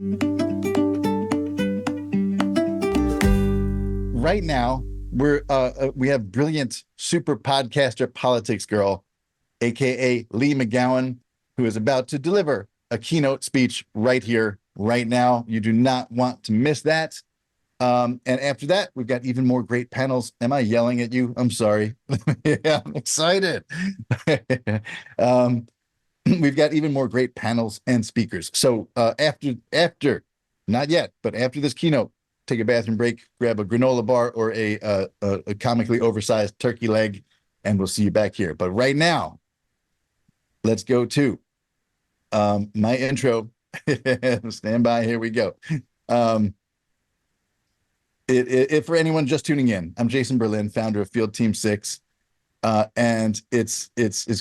Right now, we have brilliant super podcaster PoliticsGirl, aka Leigh McGowan, who is about to deliver a keynote speech right here, right now. You do not want to miss that. And after that, we've got even more great panels. Am I yelling at you? I'm sorry. Yeah, I'm excited. We've got even more great panels and speakers. So after, not yet, but after this keynote, take a bathroom break, grab a granola bar or a comically oversized turkey leg, and we'll see you back here. But right now, let's go to my intro. Stand by. Here we go. If for anyone just tuning in, I'm Jason Berlin, founder of Field Team 6. And it's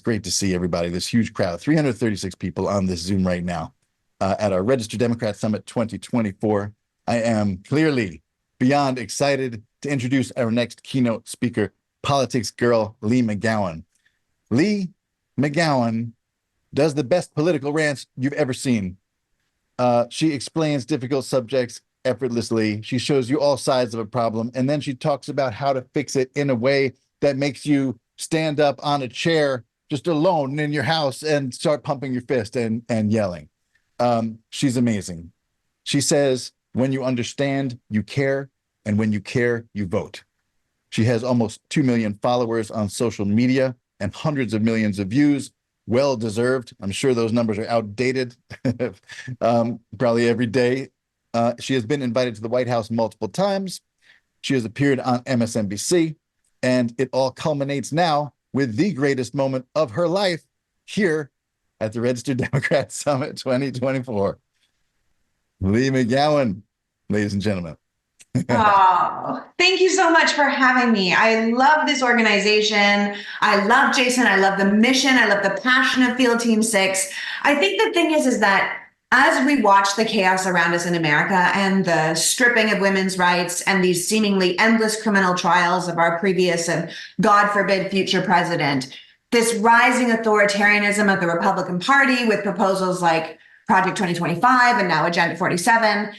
great to see everybody, this huge crowd, 336 people on this Zoom right now at our Registered Democrat Summit 2024. I am clearly beyond excited to introduce our next keynote speaker, PoliticsGirl Leigh McGowan. Leigh McGowan does the best political rants you've ever seen. She explains difficult subjects effortlessly. She shows you all sides of a problem, and then she talks about how to fix it in a way that makes you stand up on a chair just alone in your house and start pumping your fist and yelling. She's amazing. She says, when you understand, you care, and when you care, you vote. She has almost 2 million followers on social media and hundreds of millions of views. Well deserved. I'm sure those numbers are outdated, probably every day. She has been invited to the White House multiple times. She has appeared on MSNBC, and it all culminates now with the greatest moment of her life here at the Registered Democrat Summit 2024. Leigh McGowan, ladies and gentlemen. Oh, thank you so much for having me. I love this organization. I love Jason. I love the mission. I love the passion of Field Team 6. I think the thing is that as we watch the chaos around us in America and the stripping of women's rights and these seemingly endless criminal trials of our previous and, God forbid, future president, this rising authoritarianism of the Republican Party with proposals like Project 2025 and now Agenda 47,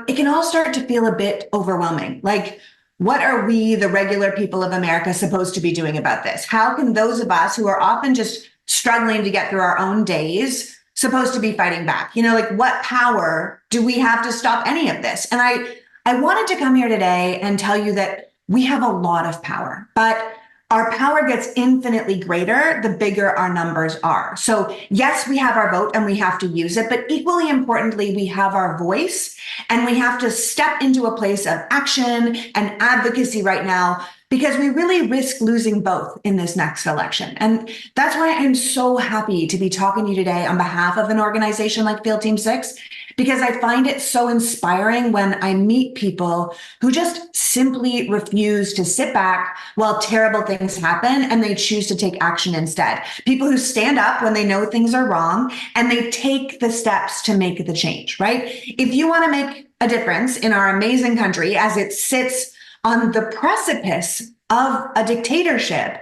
it can all start to feel a bit overwhelming. Like, what are we, the regular people of America, supposed to be doing about this? How can those of us who are often just struggling to get through our own days supposed to be fighting back? You know, like, what power do we have to stop any of this? And I wanted to come here today and tell you that we have a lot of power, but our power gets infinitely greater the bigger our numbers are. So yes, we have our vote and we have to use it, but equally importantly, we have our voice and we have to step into a place of action and advocacy right now, because we really risk losing both in this next election. And that's why I'm so happy to be talking to you today on behalf of an organization like Field Team 6, because I find it so inspiring when I meet people who just simply refuse to sit back while terrible things happen and they choose to take action instead. People who stand up when they know things are wrong and they take the steps to make the change, right? If you want to make a difference in our amazing country as it sits on the precipice of a dictatorship,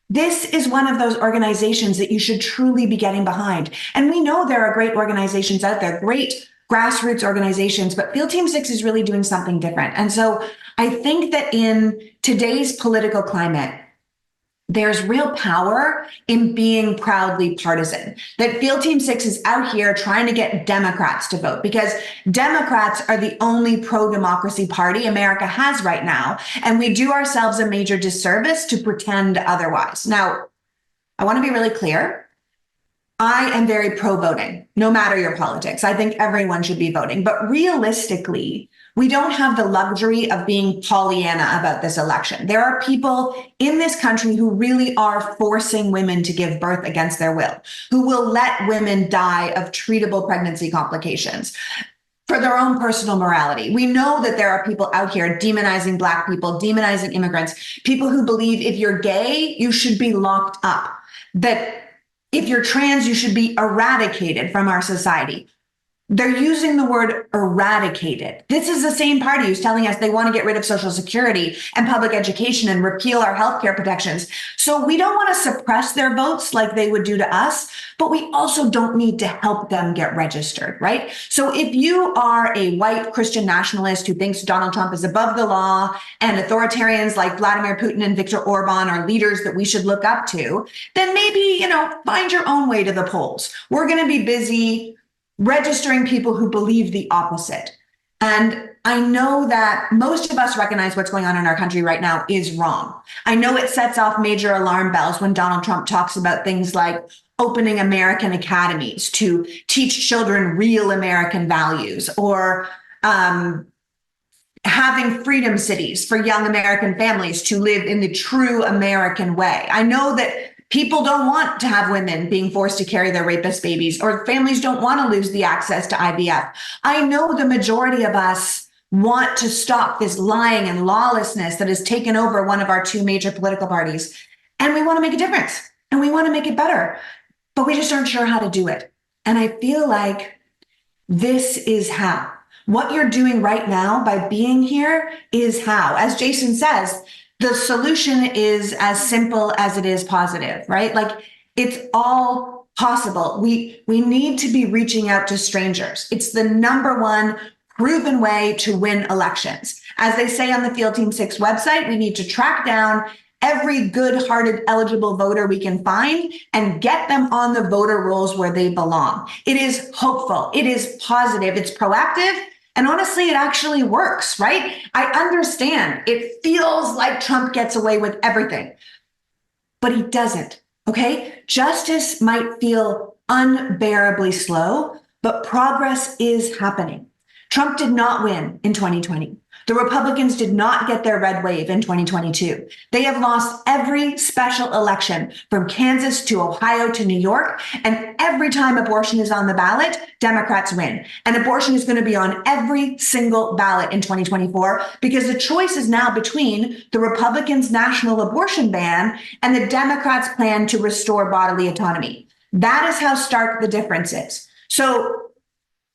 this is one of those organizations that you should truly be getting behind. And we know there are great organizations out there, great grassroots organizations, but Field Team 6 is really doing something different. And so I think that in today's political climate, there's real power in being proudly partisan, that Field Team 6 is out here trying to get Democrats to vote, because Democrats are the only pro-democracy party America has right now. And we do ourselves a major disservice to pretend otherwise. Now, I want to be really clear. I am very pro-voting, no matter your politics. I think everyone should be voting. But realistically, we don't have the luxury of being Pollyanna about this election. There are people in this country who really are forcing women to give birth against their will, who will let women die of treatable pregnancy complications for their own personal morality. We know that there are people out here demonizing Black people, demonizing immigrants, people who believe if you're gay, you should be locked up, that if you're trans, you should be eradicated from our society. They're using the word eradicated. This is the same party who's telling us they want to get rid of Social Security and public education and repeal our healthcare protections. So we don't want to suppress their votes like they would do to us, but we also don't need to help them get registered, right? So if you are a white Christian nationalist who thinks Donald Trump is above the law and authoritarians like Vladimir Putin and Viktor Orban are leaders that we should look up to, then maybe, find your own way to the polls. We're going to be busy registering people who believe the opposite. And I know that most of us recognize what's going on in our country right now is wrong. I know it sets off major alarm bells when Donald Trump talks about things like opening American academies to teach children real American values, or having freedom cities for young American families to live in the true American way. I know that people don't want to have women being forced to carry their rapist babies, or families don't want to lose the access to IVF. I know the majority of us want to stop this lying and lawlessness that has taken over one of our two major political parties. And we want to make a difference and we want to make it better, but we just aren't sure how to do it. And I feel like this is how. What you're doing right now by being here is how. As Jason says, the solution is as simple as it is positive, right? Like, it's all possible. We need to be reaching out to strangers. It's the number one proven way to win elections. As they say on the Field Team 6 website, we need to track down every good-hearted eligible voter we can find and get them on the voter rolls where they belong. It is hopeful. It is positive. It's proactive. And honestly, it actually works, right? I understand. It feels like Trump gets away with everything, but he doesn't, okay? Justice might feel unbearably slow, but progress is happening. Trump did not win in 2020. The Republicans did not get their red wave in 2022. They have lost every special election from Kansas to Ohio to New York. And every time abortion is on the ballot, Democrats win. And abortion is going to be on every single ballot in 2024 because the choice is now between the Republicans' national abortion ban and the Democrats' plan to restore bodily autonomy. That is how stark the difference is. So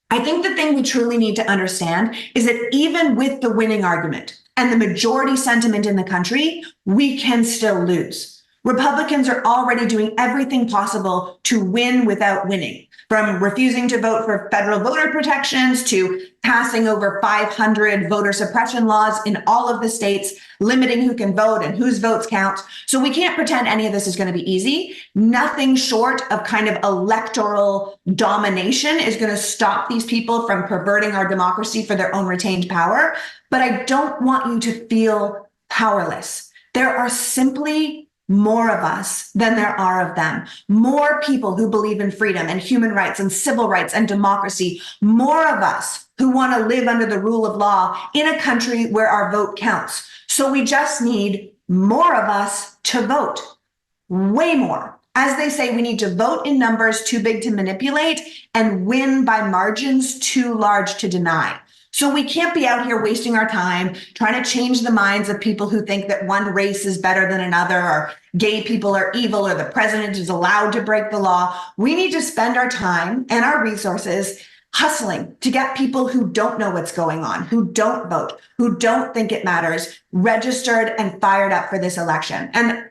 I think the thing we truly need to understand is that even with the winning argument and the majority sentiment in the country, we can still lose. Republicans are already doing everything possible to win without winning, from refusing to vote for federal voter protections to passing over 500 voter suppression laws in all of the states, limiting who can vote and whose votes count. So we can't pretend any of this is going to be easy. Nothing short of kind of electoral domination is going to stop these people from perverting our democracy for their own retained power. But I don't want you to feel powerless. There are simply more of us than there are of them. More people who believe in freedom and human rights and civil rights and democracy. More of us who want to live under the rule of law in a country where our vote counts. So we just need more of us to vote. Way more. As they say, we need to vote in numbers too big to manipulate and win by margins too large to deny. So we can't be out here wasting our time trying to change the minds of people who think that one race is better than another, or gay people are evil, or the president is allowed to break the law. We need to spend our time and our resources hustling to get people who don't know what's going on, who don't vote, who don't think it matters, registered and fired up for this election. And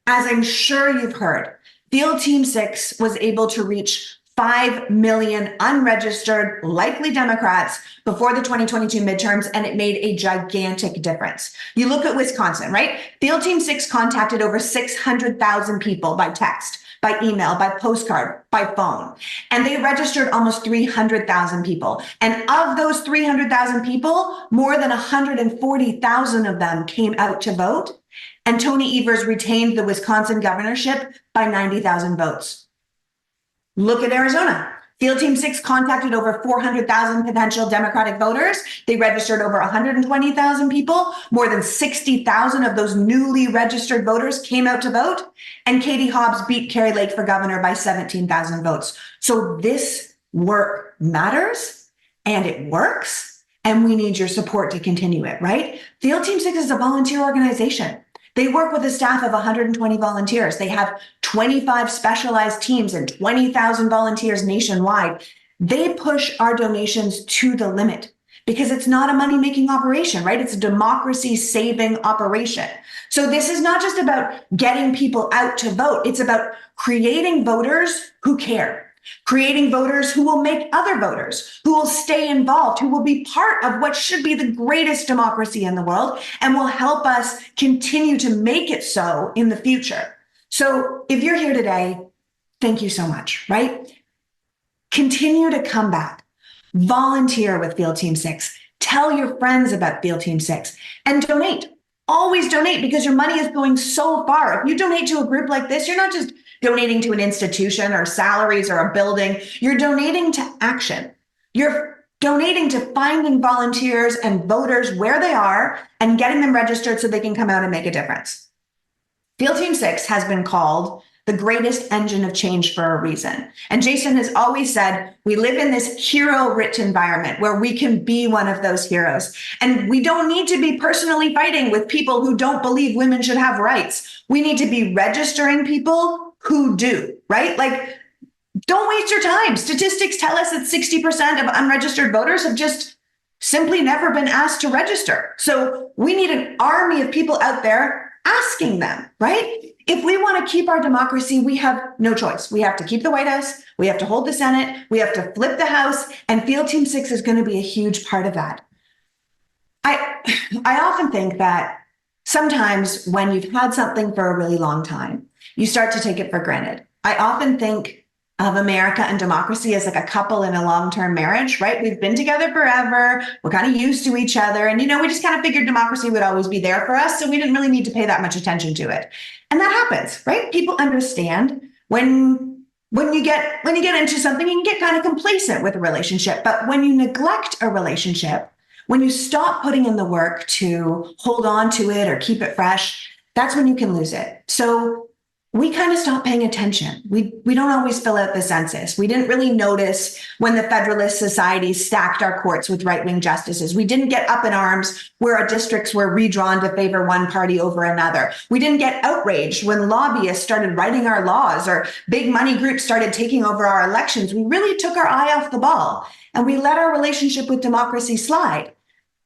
as I'm sure you've heard, Field Team 6 was able to reach 5 million unregistered, likely Democrats before the 2022 midterms, and it made a gigantic difference. You look at Wisconsin, right? Field Team 6 contacted over 600,000 people by text, by email, by postcard, by phone, and they registered almost 300,000 people. And of those 300,000 people, more than 140,000 of them came out to vote, and Tony Evers retained the Wisconsin governorship by 90,000 votes. Look at Arizona. Field Team 6 contacted over 400,000 potential Democratic voters. They registered over 120,000 people. More than 60,000 of those newly registered voters came out to vote. And Katie Hobbs beat Kari Lake for governor by 17,000 votes. So this work matters and it works. And we need your support to continue it, right? Field Team 6 is a volunteer organization. They work with a staff of 120 volunteers. They have 25 specialized teams and 20,000 volunteers nationwide. they push our donations to the limit because it's not a money-making operation, right? It's a democracy-saving operation. So this is not just about getting people out to vote. It's about creating voters who care, creating voters who will make other voters, who will stay involved, who will be part of what should be the greatest democracy in the world and will help us continue to make it so in the future. So if you're here today, thank you so much, right? Continue to come back. Volunteer with Field Team 6. Tell your friends about Field Team 6 and donate. Always donate because your money is going so far. If you donate to a group like this, you're not just donating to an institution or salaries or a building. You're donating to action. You're donating to finding volunteers and voters where they are and getting them registered so they can come out and make a difference. Field Team 6 has been called the greatest engine of change for a reason. And Jason has always said, we live in this hero-rich environment where we can be one of those heroes. And we don't need to be personally fighting with people who don't believe women should have rights. We need to be registering people who do, right? Like, don't waste your time. Statistics tell us that 60% of unregistered voters have just simply never been asked to register. So we need an army of people out there asking them, right? If we want to keep our democracy, we have no choice. We have to keep the White House. We have to hold the Senate. We have to flip the House. And Field Team 6 is going to be a huge part of that. I often think that sometimes when you've had something for a really long time, you start to take it for granted. I often think of America and democracy as like a couple in a long-term marriage, right? We've been together forever. We're kind of used to each other. And, we just kind of figured democracy would always be there for us. So we didn't really need to pay that much attention to it. And that happens, right? People understand when you get into something, you can get kind of complacent with a relationship. But when you neglect a relationship, when you stop putting in the work to hold on to it or keep it fresh, that's when you can lose it. So we kind of stopped paying attention. We don't always fill out the census. We didn't really notice when the Federalist Society stacked our courts with right-wing justices. We didn't get up in arms where our districts were redrawn to favor one party over another. We didn't get outraged when lobbyists started writing our laws or big money groups started taking over our elections. We really took our eye off the ball and we let our relationship with democracy slide.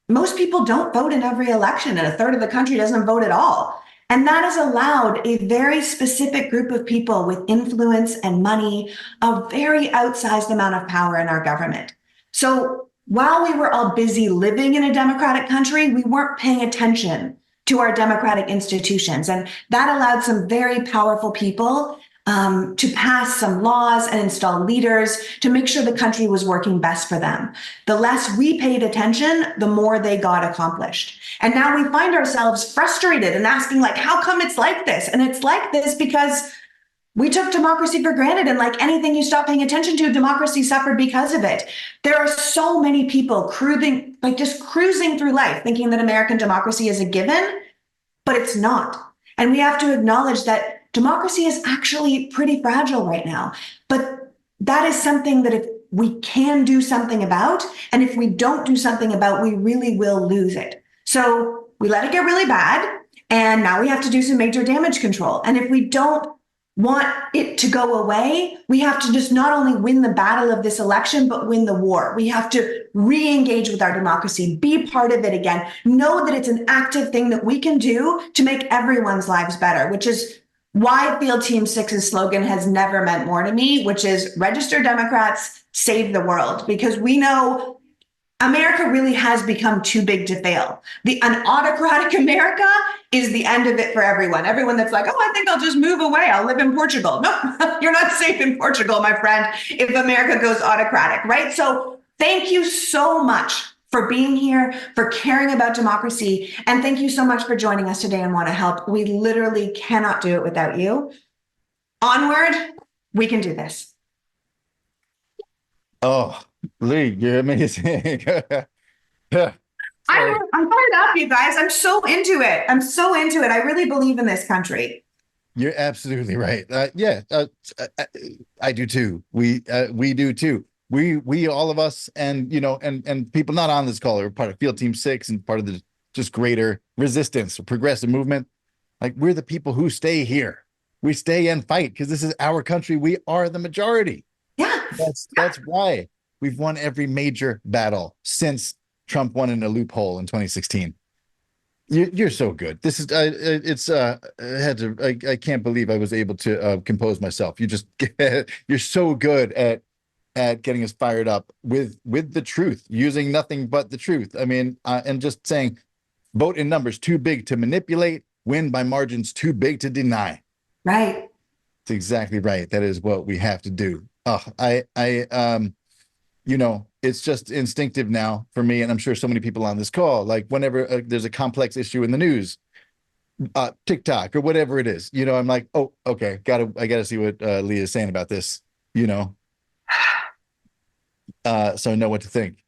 Most people don't vote in every election, and a third of the country doesn't vote at all. And that has allowed a very specific group of people with influence and money a very outsized amount of power in our government. So while we were all busy living in a democratic country, we weren't paying attention to our democratic institutions. And that allowed some very powerful people to pass some laws and install leaders to make sure the country was working best for them. The less we paid attention, the more they got accomplished. And now we find ourselves frustrated and asking, like, how come it's like this? And it's like this because we took democracy for granted. And like anything you stop paying attention to, democracy suffered because of it. There are so many people cruising through life thinking that American democracy is a given, but it's not. And we have to acknowledge that democracy is actually pretty fragile right now. But that is something that if we can do something about, and if we don't do something about, we really will lose it. So we let it get really bad, and now we have to do some major damage control. And if we don't want it to go away, we have to just not only win the battle of this election, but win the war. We have to re-engage with our democracy, be part of it again, know that it's an active thing that we can do to make everyone's lives better, which is why Field Team 6's slogan has never meant more to me, which is register Democrats, save the world, because we know America really has become too big to fail. An autocratic America is the end of it for everyone. Everyone that's like, oh, I think I'll just move away. I'll live in Portugal. No, you're not safe in Portugal, my friend, if America goes autocratic, right? So thank you so much for being here, for caring about democracy. And thank you so much for joining us today and Want to Help. We literally cannot do it without you. Onward, we can do this. Oh, Leigh, you're amazing. I'm fired up, you guys. I'm so into it. I really believe in this country. You're absolutely right. I do too. We do too. We all of us, and and people not on this call are part of Field Team 6 and part of the just greater resistance or progressive movement. Like, we're the people who stay here. We stay and fight because this is our country. We are the majority. Yeah. That's why. We've won every major battle since Trump won in a loophole in 2016. You're so good. This is I can't believe I was able to compose myself. You're so good at getting us fired up with the truth, using nothing but the truth. I mean, and just saying, vote in numbers too big to manipulate, win by margins too big to deny. Right. That's exactly right. That is what we have to do. Oh, it's just instinctive now for me, and I'm sure so many people on this call, like whenever there's a complex issue in the news, TikTok or whatever it is, I'm like, oh, okay, I gotta see what Leigh is saying about this, so I know what to think,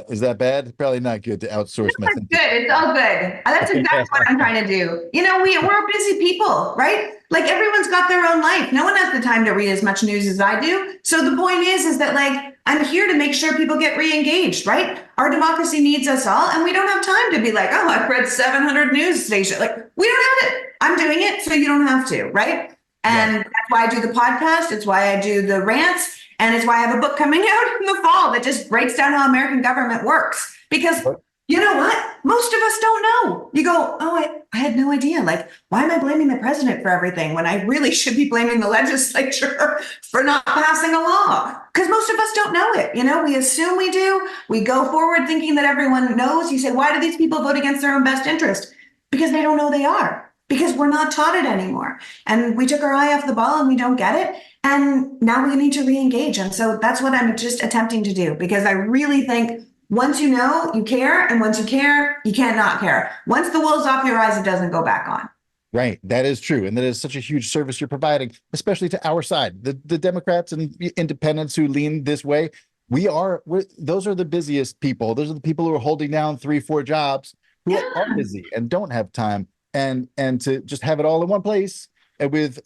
Is that bad? Probably not good to outsource my thinking. Good. It's all good. That's exactly what I'm trying to do. We're busy people, right? Like everyone's got their own life. No one has the time to read as much news as I do. So the point is that like, I'm here to make sure people get re-engaged, right? Our democracy needs us all. And we don't have time to be like, oh, I've read 700 news stations. Like we don't have it. I'm doing it. So you don't have to, right? And that's why I do the podcast. It's why I do the rants. And it's why I have a book coming out in the fall that just breaks down how American government works. Because you know what? Most of us don't know. You go, oh, I had no idea. Like, why am I blaming the president for everything when I really should be blaming the legislature for not passing a law? Because most of us don't know it. We assume we do. We go forward thinking that everyone knows. You say, why do these people vote against their own best interest? Because they don't know they are. Because we're not taught it anymore. And we took our eye off the ball and we don't get it. And now we need to re-engage. And so that's what I'm just attempting to do, because I really think once you know, you care. And once you care, you can't not care. Once the wool's off your eyes, it doesn't go back on. Right. That is true. And that is such a huge service you're providing, especially to our side, the Democrats and independents who lean this way. Those are the busiest people. Those are the people who are holding down 3-4 jobs, who are busy and don't have time. And to just have it all in one place, and with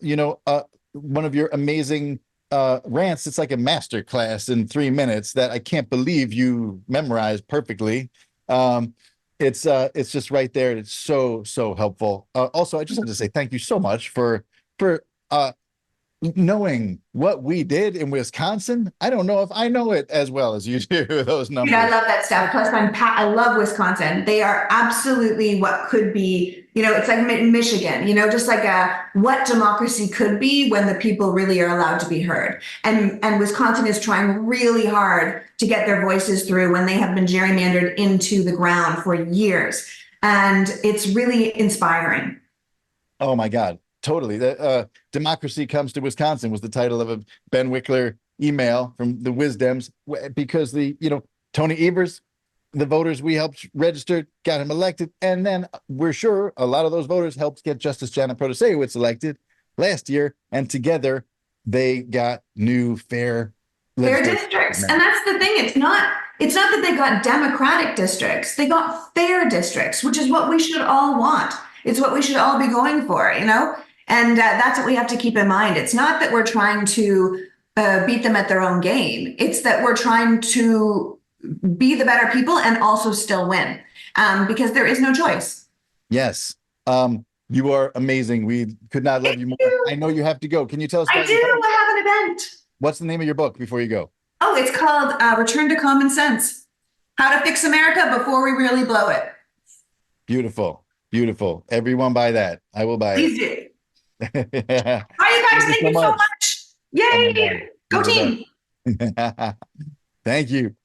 one of your amazing rants, it's like a master class in 3 minutes that I can't believe you memorized perfectly. It's just right there. It's so helpful. Also, I just have to say thank you so much for knowing what we did in Wisconsin. I don't know if I know it as well as you do, those numbers. I love that stuff. Plus, I love Wisconsin. They are absolutely what could be, it's like Michigan, just like what democracy could be when the people really are allowed to be heard. And Wisconsin is trying really hard to get their voices through when they have been gerrymandered into the ground for years. And it's really inspiring. Oh my God. Totally. The Democracy Comes to Wisconsin was the title of a Ben Wickler email from the Wisdems, because Tony Evers, the voters we helped register, got him elected. And then we're sure a lot of those voters helped get Justice Janet Protasewicz elected last year. And together they got new fair districts. And that's the thing. It's not that they got Democratic districts. They got fair districts, which is what we should all want. It's what we should all be going for, And that's what we have to keep in mind. It's not that we're trying to beat them at their own game. It's that we're trying to be the better people and also still win, because there is no choice. Yes. You are amazing. We could not love you more. I know you have to go. Can you tell us? I do. I have an event. What's the name of your book before you go? Oh, it's called Return to Common Sense: How to Fix America Before We Really Blow It. Beautiful. Beautiful. Everyone buy that. I will buy Please it. Please do. All right, you guys, thank you so much. Yay. Go team. Thank you.